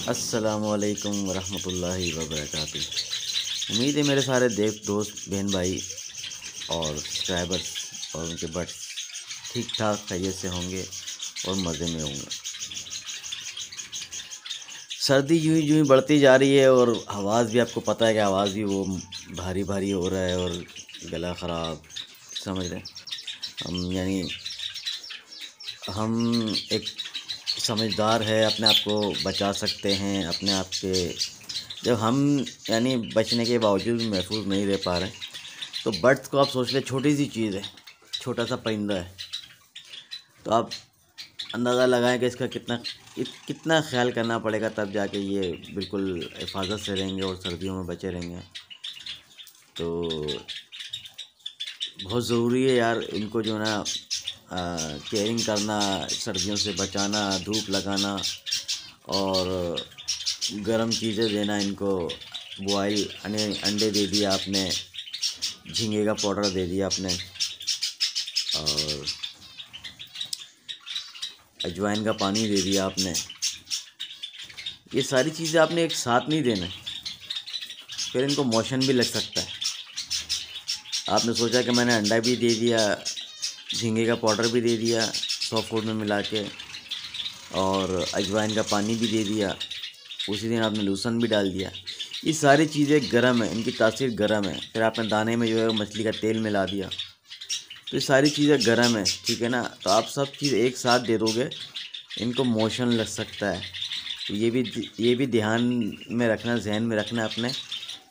अस्सलामुअलैकुम वरहमतुल्लाहि वबरकातुहू। उम्मीद है मेरे सारे दोस्त बहन भाई और सब्सक्राइबर्स और उनके बट्स ठीक ठाक खैरियत से होंगे और मज़े में होंगे। सर्दी यूं ही बढ़ती जा रही है और आवाज़ भी आपको पता है कि आवाज़ भी वो भारी भारी हो रहा है और गला ख़राब, समझ रहे हम एक समझदार है, अपने आप को बचा सकते हैं अपने आप के। जब हम बचने के बावजूद भी महफूज नहीं रह पा रहे, तो बर्ड्स को आप सोच ले, छोटी सी चीज़ है, छोटा सा परिंदा है, तो आप अंदाज़ा लगाएं कि इसका कितना ख्याल करना पड़ेगा, तब जाके ये बिल्कुल हिफाजत से रहेंगे और सर्दियों में बचे रहेंगे। तो बहुत ज़रूरी है यार, इनको जो ना केयरिंग करना, सर्दियों से बचाना, धूप लगाना और गर्म चीज़ें देना इनको। बॉयल अंडे दे दिया आपने, झींगे का पाउडर दे दिया आपने, और अजवाइन का पानी दे दिया आपने। ये सारी चीज़ें आपने एक साथ नहीं देना, फिर इनको मोशन भी लग सकता है। आपने सोचा कि मैंने अंडा भी दे दिया, झींगे का पाउडर भी दे दिया सॉफ्ट फूड में मिला के, और अजवाइन का पानी भी दे दिया, उसी दिन आपने लूसन भी डाल दिया। ये सारी चीज़ें गर्म है, इनकी तासीर गर्म है। फिर आपने दाने में जो है मछली का तेल मिला दिया, तो ये सारी चीज़ें गर्म है, ठीक है ना। तो आप सब चीज़ एक साथ दे दोगे, इनको मोशन लग सकता है। तो ये भी ध्यान में रखना, जहन में रखना अपने,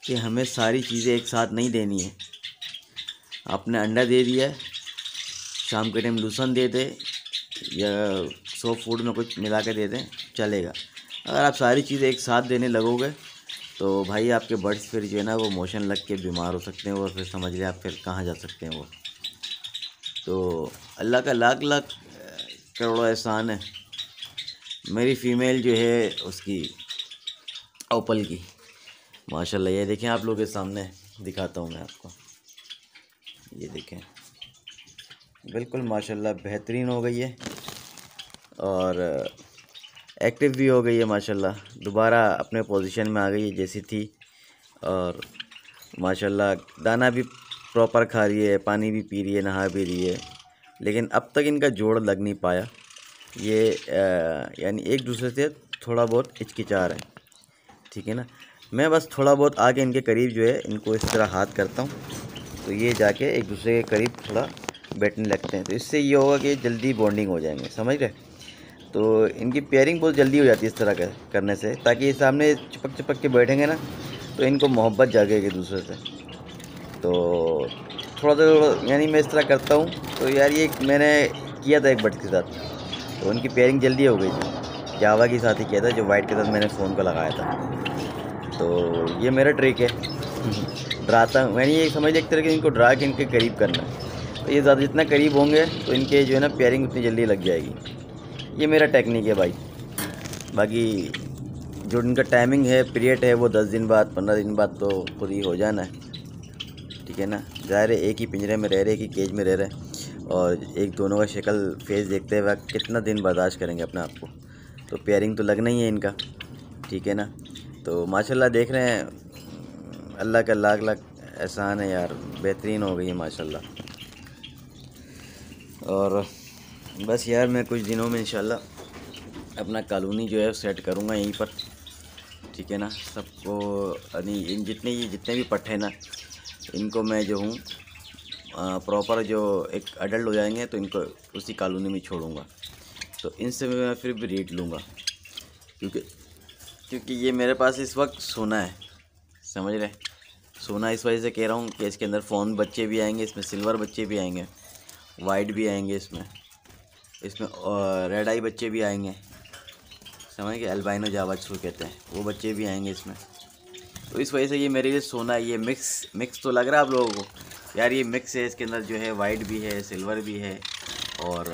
कि हमें सारी चीज़ें एक साथ नहीं देनी है। आपने अंडा दे दिया है, शाम के टाइम लूसन दे दे या सॉफ्ट फूड में कुछ मिला के दे दें, चलेगा। अगर आप सारी चीज़ें एक साथ देने लगोगे तो भाई आपके बर्ड्स फिर जो है ना वो मोशन लग के बीमार हो सकते हैं, और फिर समझ लें आप फिर कहाँ जा सकते हैं वो। तो अल्लाह का लाख लाख करोड़ों एहसान है। मेरी फ़ीमेल जो है उसकी ओपल की, माशाल्लाह, ये देखें आप लोग के सामने दिखाता हूँ मैं आपको। ये देखें, बिल्कुल माशाल्लाह बेहतरीन हो गई है और एक्टिव भी हो गई है माशाल्लाह। दोबारा अपने पोजीशन में आ गई है जैसी थी, और माशाल्लाह दाना भी प्रॉपर खा रही है, पानी भी पी रही है, नहा भी रही है। लेकिन अब तक इनका जोड़ लग नहीं पाया। ये एक दूसरे से थोड़ा बहुत हिचकिचा रहे हैं, ठीक है ना। मैं बस थोड़ा बहुत आगे इनके करीब जो है इनको इस तरह हाथ करता हूँ, तो ये जाके एक दूसरे के करीब थोड़ा बैठने लगते हैं। तो इससे ये होगा कि जल्दी बॉन्डिंग हो जाएंगे, समझ रहे। तो इनकी पेयरिंग बहुत जल्दी हो जाती है इस तरह करने से, ताकि ये सामने चिपक चिपक के बैठेंगे ना, तो इनको मोहब्बत जागेगी एक दूसरे से। तो थोड़ा मैं इस तरह करता हूँ। तो यार ये मैंने किया था एक बर्ड के साथ, तो उनकी पेयरिंग जल्दी हो गई थी। जावा के साथ ही किया था, जो वाइट के साथ मैंने फ़ोन को लगाया था। तो ये मेरा ट्रिक है। डराता हूँ मैंने, ये समझ एक तरह के इनको डरा के इनके करीब करना है। तो ये ज़्यादा जितना करीब होंगे तो इनके जो है ना पेयरिंग उतनी जल्दी लग जाएगी। ये मेरा टेक्निक है भाई। बाकी जो इनका टाइमिंग है, पीरियड है, वो 10 दिन बाद 15 दिन बाद तो खुद ही हो जाना है, ठीक है ना। ज़ाहिर है एक ही पिंजरे में रह रहे, एक ही केज में रह रहे, और एक दोनों का शक्ल फेस देखते हुए कितना दिन बर्दाश्त करेंगे अपने आप को। तो पेयरिंग तो लगना ही है इनका, ठीक है ना। तो माशाल्लाह देख रहे हैं, अल्लाह का लाख लाख एहसान है यार, बेहतरीन हो गई है माशाल्लाह। और बस यार मैं कुछ दिनों में इंशाल्लाह अपना कॉलोनी जो है सेट करूँगा यहीं पर, ठीक है ना। सबको इन जितने भी पट्टे ना, इनको मैं जो हूँ प्रॉपर जो एक अडल्ट हो जाएंगे तो इनको उसी कॉलोनी में छोड़ूंगा। तो इनसे मैं फिर ब्रीड लूँगा, क्योंकि ये मेरे पास इस वक्त सोना है, समझ रहे। सोना इस वजह से कह रहा हूँ कि इसके अंदर फ़ोन बच्चे भी आएंगे, इसमें सिल्वर बच्चे भी आएंगे, वाइट भी आएंगे, इसमें रेड आई बच्चे भी आएंगे, समझ गए। अल्बाइनो जावा जिसको कहते हैं, वो बच्चे भी आएंगे इसमें। तो इस वजह से ये मेरे लिए सोना है। ये मिक्स तो लग रहा है आप लोगों को यार, ये मिक्स है। इसके अंदर जो है वाइट भी है, सिल्वर भी है, और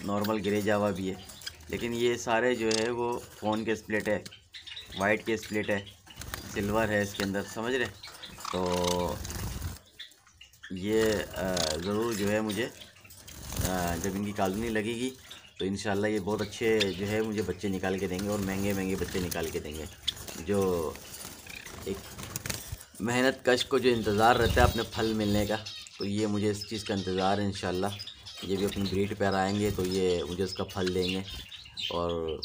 नॉर्मल ग्रे जावा भी है। लेकिन ये सारे जो है वो फ़ोन के स्प्लिट है, वाइट के स्प्लिट है, सिल्वर है इसके अंदर, समझ रहे। तो ये ज़रूर जो है मुझे जब इनकी कॉलोनी लगेगी तो इंशाल्लाह ये बहुत अच्छे जो है मुझे बच्चे निकाल के देंगे और महंगे महंगे बच्चे निकाल के देंगे। जो एक मेहनत कश को जो इंतज़ार रहता है अपने फल मिलने का, तो ये मुझे इस चीज़ का इंतज़ार है। इंशाल्लाह ये भी अपनी ब्रीड पर आएंगे तो ये मुझे उसका फल देंगे और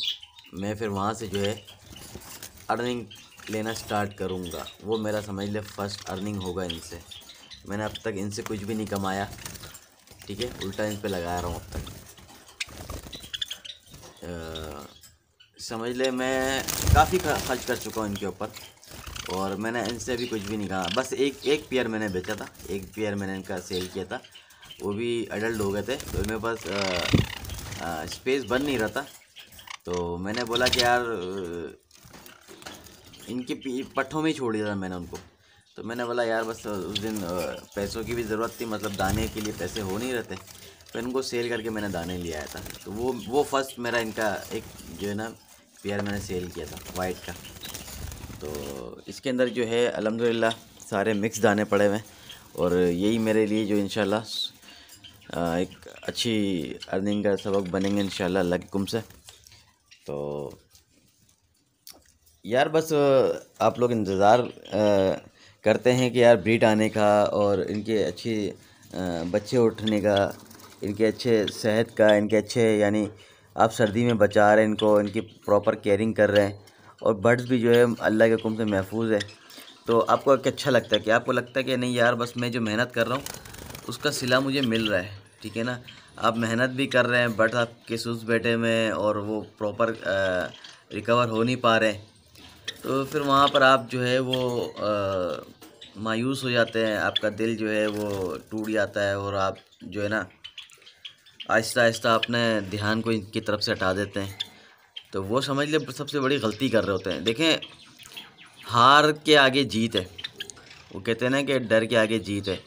मैं फिर वहाँ से जो है अर्निंग लेना स्टार्ट करूँगा। वो मेरा समझ ले फर्स्ट अर्निंग होगा इनसे। मैंने अब तक इनसे कुछ भी नहीं कमाया, ठीक है, उल्टा इन पे लगा रहा हूँ अब तक। समझ ले मैं काफ़ी खर्च कर चुका हूँ इनके ऊपर और मैंने इनसे भी कुछ भी नहीं कहा। बस एक पेयर मैंने बेचा था, एक पेयर मैंने इनका सेल किया था, वो भी एडल्ट हो गए थे। तो मेरे पास स्पेस बन नहीं रहा था, तो मैंने बोला कि यार इनके पट्ठों में ही छोड़ दिया था मैंने उनको। तो मैंने बोला यार बस उस दिन पैसों की भी ज़रूरत थी, मतलब दाने के लिए पैसे हो नहीं रहते, तो इनको सेल करके मैंने दाने ले आया था। तो वो फर्स्ट मेरा इनका एक जो है ना पेयर मैंने सेल किया था वाइट का। तो इसके अंदर जो है अल्हम्दुलिल्लाह सारे मिक्स दाने पड़े हुए हैं और यही मेरे लिए जो इंशाल्लाह एक अच्छी अर्निंग का सबक बनेंगे इंशाल्लाह अल्लाह के हुक्म से। तो यार बस आप लोग इंतज़ार करते हैं कि यार ब्रीड आने का और इनके अच्छे बच्चे उठने का, इनके अच्छे सेहत का, इनके अच्छे यानी आप सर्दी में बचा रहे हैं इनको, इनकी प्रॉपर केयरिंग कर रहे हैं और बर्ड्स भी जो है अल्लाह के हुक्म से महफूज है। तो आपको अच्छा लगता है कि आपको लगता है कि नहीं यार बस मैं जो मेहनत कर रहा हूँ उसका सिला मुझे मिल रहा है, ठीक है ना। आप मेहनत भी कर रहे हैं बट आपके सूस बैठे में और वो प्रॉपर रिकवर हो नहीं पा रहे, तो फिर वहाँ पर आप जो है वो मायूस हो जाते हैं, आपका दिल जो है वो टूट जाता है और आप जो है ना आहिस्ता आहिस्ता अपने ध्यान को इनकी तरफ से हटा देते हैं। तो वो समझ ले सबसे बड़ी गलती कर रहे होते हैं। देखें, हार के आगे जीत है, वो कहते हैं ना कि डर के आगे जीत है।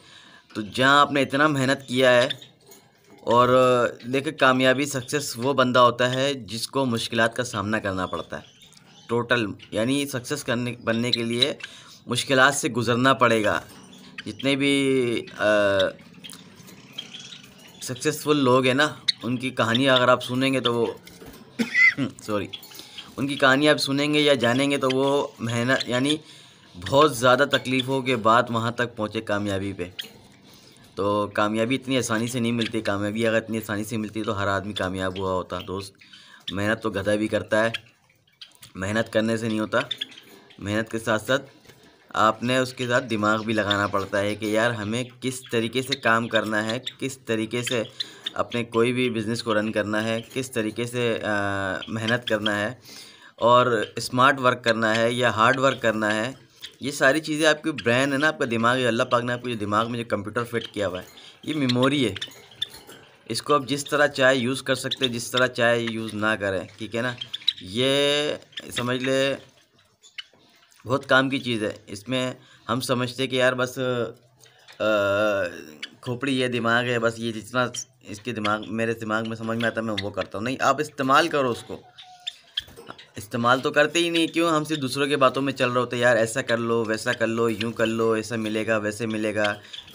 तो जहाँ आपने इतना मेहनत किया है और देखें कामयाबी सक्सेस वो बंदा होता है जिसको मुश्किलात का सामना करना पड़ता है टोटल, यानी सक्सेस बनने के लिए मुश्किलात से गुज़रना पड़ेगा। जितने भी सक्सेसफुल लोग हैं ना उनकी कहानी अगर आप सुनेंगे तो वो सॉरी उनकी कहानी आप सुनेंगे या जानेंगे तो वो मेहनत यानी बहुत ज़्यादा तकलीफ़ों के बाद वहाँ तक पहुँचे कामयाबी पे। तो कामयाबी इतनी आसानी से नहीं मिलती, कामयाबी अगर इतनी आसानी से मिलती तो हर आदमी कामयाब हुआ होता दोस्त। मेहनत तो गधा भी करता है, मेहनत करने से नहीं होता, मेहनत के साथ साथ आपने उसके साथ दिमाग भी लगाना पड़ता है कि यार हमें किस तरीके से काम करना है, किस तरीके से अपने कोई भी बिज़नेस को रन करना है, किस तरीके से मेहनत करना है और स्मार्ट वर्क करना है या हार्ड वर्क करना है। ये सारी चीज़ें आपकी ब्रेन है ना, आपका दिमाग है, अल्लाह पाक ने आपको जो दिमाग में जो कंप्यूटर फिट किया हुआ है ये मेमोरी है। इसको आप जिस तरह चाहे यूज़ कर सकते हैं, जिस तरह चाहे यूज़ ना करें, ठीक है ना। ये समझ ले बहुत काम की चीज़ है। इसमें हम समझते कि यार बस खोपड़ी ये दिमाग है, बस ये जितना इसके दिमाग मेरे दिमाग में समझ में आता है मैं वो करता हूँ। नहीं, आप इस्तेमाल करो उसको। इस्तेमाल तो करते ही नहीं, क्यों हम सिर्फ दूसरों की बातों में चल रहे होते हैं, यार ऐसा कर लो, वैसा कर लो, यूँ कर लो, ऐसा मिलेगा, वैसे मिलेगा,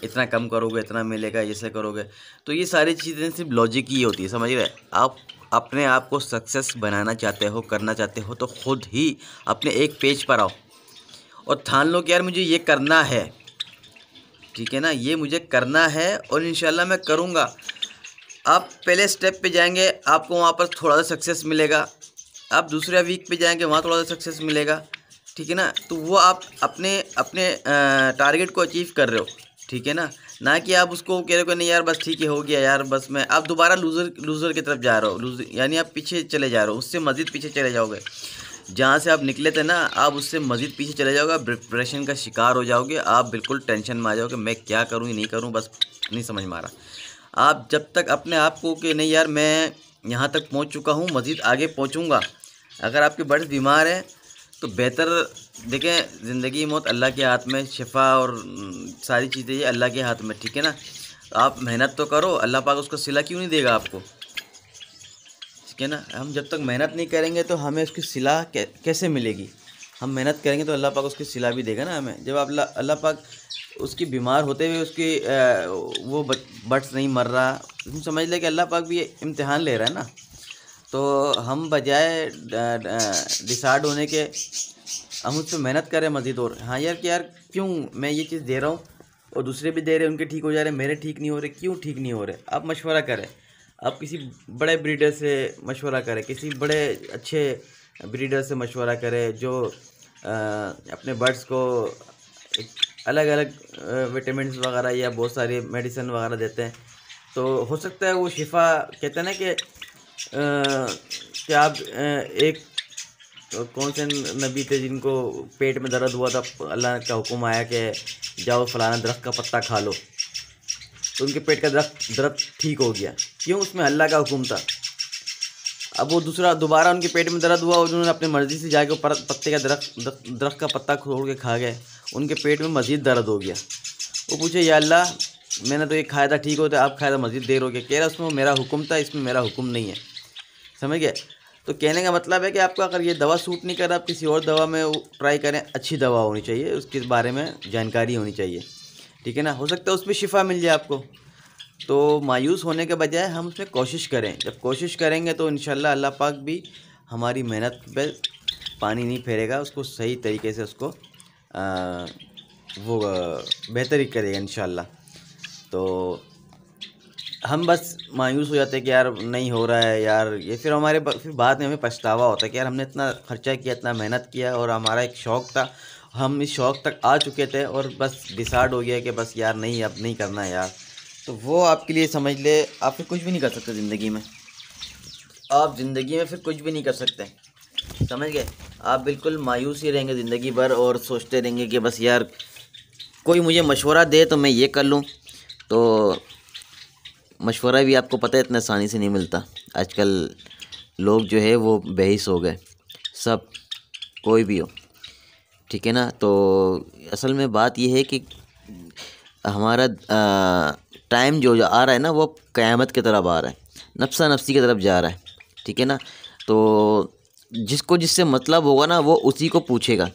इतना कम करोगे इतना मिलेगा, ऐसे करोगे। तो ये सारी चीज़ें सिर्फ लॉजिक ही होती है, समझ रहे। आप अपने आप को सक्सेस बनाना चाहते हो, करना चाहते हो तो ख़ुद ही अपने एक पेज पर आओ और ठान लो कि यार मुझे ये करना है, ठीक है ना, ये मुझे करना है और इंशाल्लाह मैं करूँगा। आप पहले स्टेप पे जाएंगे, आपको वहाँ पर थोड़ा सा सक्सेस मिलेगा, आप दूसरे वीक पे जाएंगे वहाँ थोड़ा सा सक्सेस मिलेगा, ठीक है ना। तो वो आप अपने अपने टारगेट को अचीव कर रहे हो, ठीक है ना कि आप उसको कह रहे हो नहीं यार बस ठीक है हो गया यार बस मैं, आप दोबारा लूज़र की तरफ जा रहे हो, यानी आप पीछे चले जा रहे हो, उससे मज़ीद पीछे चले जाओगे। जहाँ से आप निकले थे ना आप उससे मज़ीद पीछे चले जाओगे, डिप्रेशन का शिकार हो जाओगे, आप बिल्कुल टेंशन में आ जाओगे, मैं क्या करूँ नहीं करूँ, बस नहीं समझ में आ रहा। आप जब तक अपने आप को कि नहीं यार मैं यहाँ तक पहुँच चुका हूँ, मज़ीद आगे पहुँचूँगा। अगर आपके बर्ड्स बीमार हैं तो बेहतर देखें, ज़िंदगी मौत अल्लाह के हाथ में, शिफा और सारी चीज़ें ये अल्लाह के हाथ में, ठीक है ना। तो आप मेहनत तो करो, अल्लाह पाक उसका सिला क्यों नहीं देगा आपको, ठीक है ना। हम जब तक मेहनत नहीं करेंगे तो हमें उसकी सिला कैसे मिलेगी। हम मेहनत करेंगे तो अल्लाह पाक उसकी सिला भी देगा ना हमें। जब अल्लाह पाक उसकी बीमार होते हुए उसकी वो बर्ड्स नहीं मर रहा, तुम समझ ले कि अल्लाह पाक भी इम्तिहान ले रहा है ना। तो हम बजाय डिसाइड होने के हम उस पर मेहनत करें मज़ीद। और हाँ यार कि यार क्यों मैं ये चीज़ दे रहा हूँ और दूसरे भी दे रहे हैं, उनके ठीक हो जा रहे हैं, मेरे ठीक नहीं हो रहे, क्यों ठीक नहीं हो रहे। आप मशवरा करें, आप किसी बड़े ब्रीडर से मशवरा करें, किसी बड़े अच्छे ब्रीडर से मशवरा करें जो अपने बर्ड्स को एक अलग अलग विटामिन वगैरह या बहुत सारी मेडिसिन वगैरह देते हैं। तो हो सकता है वो शिफा, कहते हैं ना कि आप एक कौन से नबी थे जिनको पेट में दर्द हुआ था, अल्लाह का हुक्म आया कि जाओ फलाना दरख्त का पत्ता खा लो, तो उनके पेट का दर्द ठीक हो गया। क्यों? उसमें अल्लाह का हुक्म था। अब वो दोबारा उनके पेट में दर्द हुआ और उन्होंने अपनी मर्ज़ी से जाके पत्ते का दरख्त का पत्ता खोल के खा गए, उनके पेट में मज़ीद दर्द हो गया। वो पूछे या अल्लाह, मैंने तो ये खाया था ठीक होता, आप खाया था मज़ीद देर हो गया। कह रहा उसमें मेरा हुक्म था, इसमें मेरा हुक्म नहीं है। समझ गए? तो कहने का मतलब है कि आपको अगर ये दवा सूट नहीं कर रहा, आप किसी और दवा में ट्राई करें। अच्छी दवा होनी चाहिए, उसके बारे में जानकारी होनी चाहिए, ठीक है ना। हो सकता है उसमें शिफा मिल जाए आपको। तो मायूस होने के बजाय हम उसमें कोशिश करें। जब कोशिश करेंगे तो इंशाल्लाह अल्लाह पाक भी हमारी मेहनत पे पानी नहीं फेरेगा, उसको सही तरीके से उसको वो बेहतर ही करेगा इंशाल्लाह। तो हम बस मायूस हो जाते हैं कि यार नहीं हो रहा है यार ये, फिर फिर बाद में हमें पछतावा होता है कि यार हमने इतना खर्चा किया, इतना मेहनत किया और हमारा एक शौक़ था, हम इस शौक़ तक आ चुके थे और बस डिसाइड हो गया कि बस यार नहीं, अब नहीं करना है यार। तो वो आपके लिए समझ ले, आप फिर कुछ भी नहीं कर सकते ज़िंदगी में। आप ज़िंदगी में फिर कुछ भी नहीं कर सकते, समझ गए। आप बिल्कुल मायूस ही रहेंगे ज़िंदगी भर और सोचते रहेंगे कि बस यार कोई मुझे मशवरा दे तो मैं ये कर लूँ। तो मशवरा भी आपको पता है इतना आसानी से नहीं मिलता। आजकल लोग जो है वो बेहिस हो गए, सब, कोई भी हो, ठीक है ना। तो असल में बात ये है कि हमारा टाइम जो आ रहा है ना, वो क़यामत की तरफ आ रहा है, नफ्सा नफ्सी की तरफ जा रहा है, ठीक है ना। तो जिसको जिससे मतलब होगा ना, वो उसी को पूछेगा।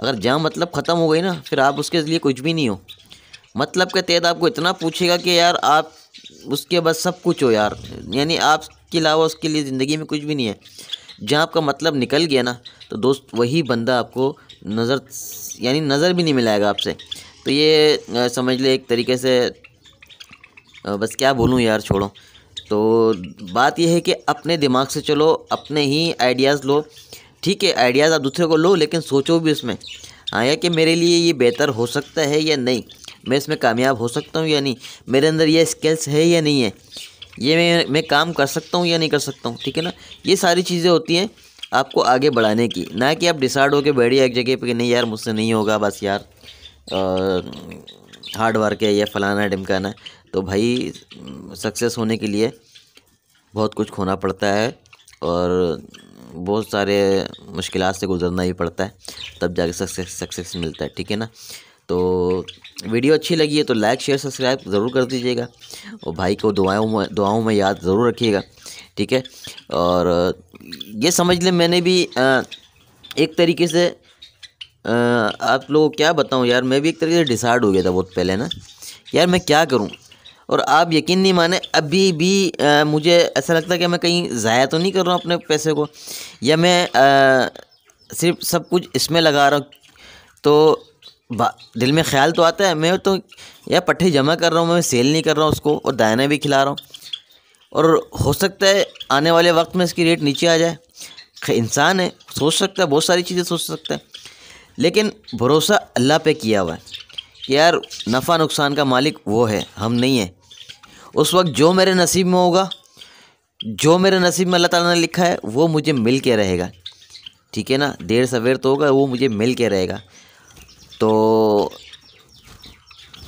अगर जहाँ मतलब ख़त्म हो गई ना, फिर आप उसके लिए कुछ भी नहीं हो। मतलब के तहत आपको इतना पूछेगा कि यार आप उसके बाद सब कुछ हो यार, यानी आपके अलावा उसके लिए ज़िंदगी में कुछ भी नहीं है। जहाँ आपका मतलब निकल गया ना, तो दोस्त वही बंदा आपको नज़र भी नहीं मिलाएगा आपसे। तो ये समझ ले एक तरीके से, बस क्या बोलूँ यार, छोड़ो। तो बात यह है कि अपने दिमाग से चलो, अपने ही आइडियाज़ लो, ठीक है। आइडियाज़ आप दूसरे को लो, लेकिन सोचो भी उसमें, हाँ या कि मेरे लिए ये बेहतर हो सकता है या नहीं, मैं इसमें कामयाब हो सकता हूँ या नहीं, मेरे अंदर ये स्किल्स है या नहीं है, ये मैं काम कर सकता हूँ या नहीं कर सकता हूँ, ठीक है ना। ये सारी चीज़ें होती हैं आपको आगे बढ़ाने की, ना कि आप डिसाइड होकर बैठिए एक जगह पे कि नहीं यार मुझसे नहीं होगा, बस यार हार्ड वर्क है या फलाना ढिमकाना। तो भाई सक्सेस होने के लिए बहुत कुछ खोना पड़ता है और बहुत सारे मुश्किलात से गुज़रना ही पड़ता है, तब जाके सक्सेस मिलता है, ठीक है ना। तो वीडियो अच्छी लगी है तो लाइक शेयर सब्सक्राइब ज़रूर कर दीजिएगा और भाई को दुआओं में याद ज़रूर रखिएगा, ठीक है। और ये समझ लें मैंने भी एक तरीके से आप लोगों को क्या बताऊं यार, मैं भी एक तरीके से डिसाइड हो गया था बहुत पहले ना यार मैं क्या करूं। और आप यकीन नहीं माने, अभी भी मुझे ऐसा लगता है कि मैं कहीं ज़ाया तो नहीं कर रहा हूँ अपने पैसे को, या मैं सिर्फ सब कुछ इसमें लगा रहा हूँ। तो दिल में ख्याल तो आता है मैं तो यार पट्टे जमा कर रहा हूँ, मैं सेल नहीं कर रहा हूँ उसको, और दाना भी खिला रहा हूँ, और हो सकता है आने वाले वक्त में इसकी रेट नीचे आ जाए। इंसान है, सोच सकता है, बहुत सारी चीज़ें सोच सकता है, लेकिन भरोसा अल्लाह पे किया हुआ है कि यार नफ़ा नुकसान का मालिक वो है, हम नहीं है। उस वक्त जो मेरे नसीब में होगा, जो मेरे नसीब में अल्लाह ताला ने लिखा है वो मुझे मिल के रहेगा, ठीक है ना। देर सवेर तो होगा, वो मुझे मिल के रहेगा। तो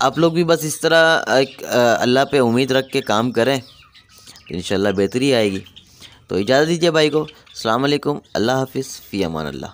आप लोग भी बस इस तरह एक अल्लाह पे उम्मीद रख के काम करें, इंशाल्लाह बेहतरी आएगी। तो इजाज़त दीजिए भाई को। अस्सलाम वालेकुम, अल्लाह हाफिज़, फ़ी अमान अल्लाह।